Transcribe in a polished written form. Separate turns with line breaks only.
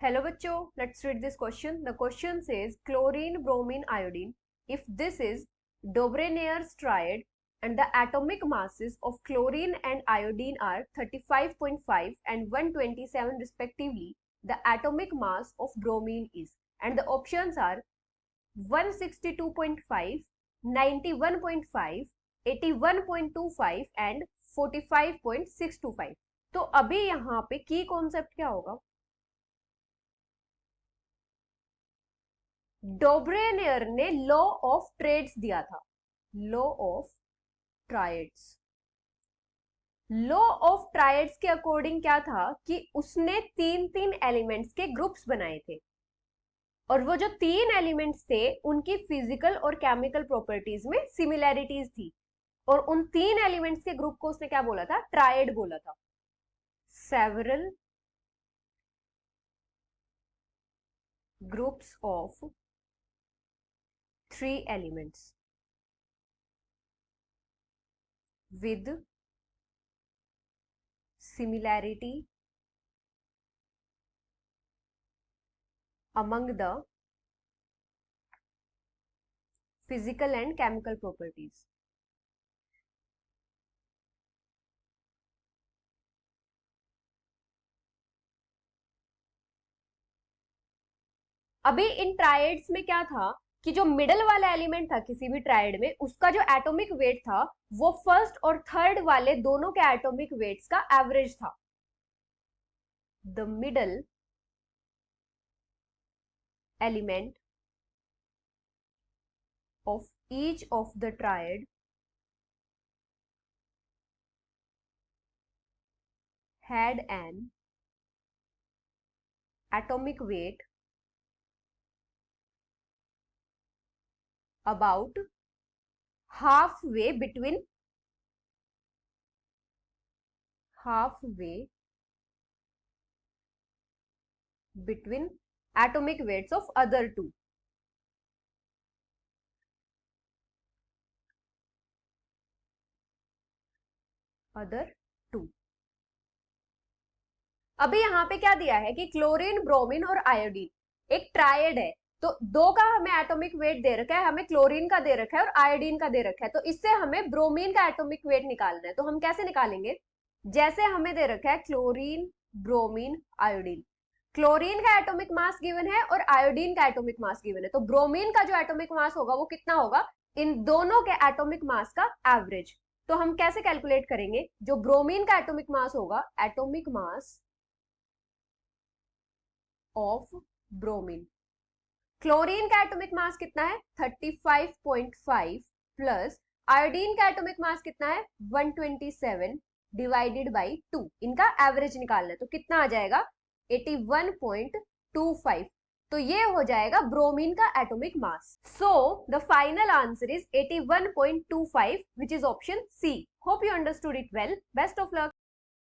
Hello बच्चों, let's read this question. The question says chlorine, bromine, iodine. If this is Dobreneier's triad and the atomic masses of chlorine and iodine are 35.5 and 127 respectively, the atomic mass of bromine is, and the options are 162.5, 91.5, 81.25 and 45.625. तो अभी यहाँ पे की concept क्या होगा? डोब्रेनियर ने law of trades दिया था, law of triads. Law of triads के अकॉर्डिंग क्या था कि उसने तीन तीन एलिमेंट्स के ग्रुप्स बनाए थे, और वो जो तीन एलिमेंट्स थे उनकी फिजिकल और केमिकल प्रॉपर्टीज में सिमिलैरिटीज थी, और उन तीन एलिमेंट्स के ग्रुप को उसने क्या बोला था? ट्रायड बोला था। Several groups of three elements with similarity among the physical and chemical properties. अभी इन ट्रायड्स में क्या था कि जो मिडल वाला एलिमेंट था किसी भी ट्रायड में, उसका जो एटॉमिक वेट था वो फर्स्ट और थर्ड वाले दोनों के एटॉमिक वेट्स का एवरेज था। The middle element of each of the triad had an atomic weight about halfway between atomic weights of other two. अभी यहाँ पे क्या दिया है कि क्लोरीन, ब्रोमीन और आयोडीन एक ट्रायड है, तो दो का हमें एटॉमिक वेट दे रखा है, हमें क्लोरीन का दे रखा है और आयोडीन का दे रखा है, तो इससे हमें ब्रोमीन का एटॉमिक वेट निकालना है। तो हम कैसे निकालेंगे? जैसे हमें दे रखा है क्लोरीन, ब्रोमीन, आयोडीन, क्लोरीन का एटॉमिक मास गिवन है और आयोडीन का एटॉमिक मास गिवन है, तो ब्रोमीन का जो एटॉमिक मास होगा वो कितना होगा? इन दोनों के एटॉमिक मास का एवरेज। तो हम कैसे कैलकुलेट करेंगे? जो ब्रोमीन का एटॉमिक मास होगा, atomic mass of bromine, chlorine का एटॉमिक मास कितना है? 35.5 प्लस आयोडीन का एटॉमिक मास कितना है? 127 डिवाइडेड बाई 2, इनका एवरेज निकालना है, तो कितना आ जाएगा? 81.25। तो ये हो जाएगा ब्रोमीन का atomic mass. So the final answer is 81.25 which is option C. Hope you understood it well. Best of luck.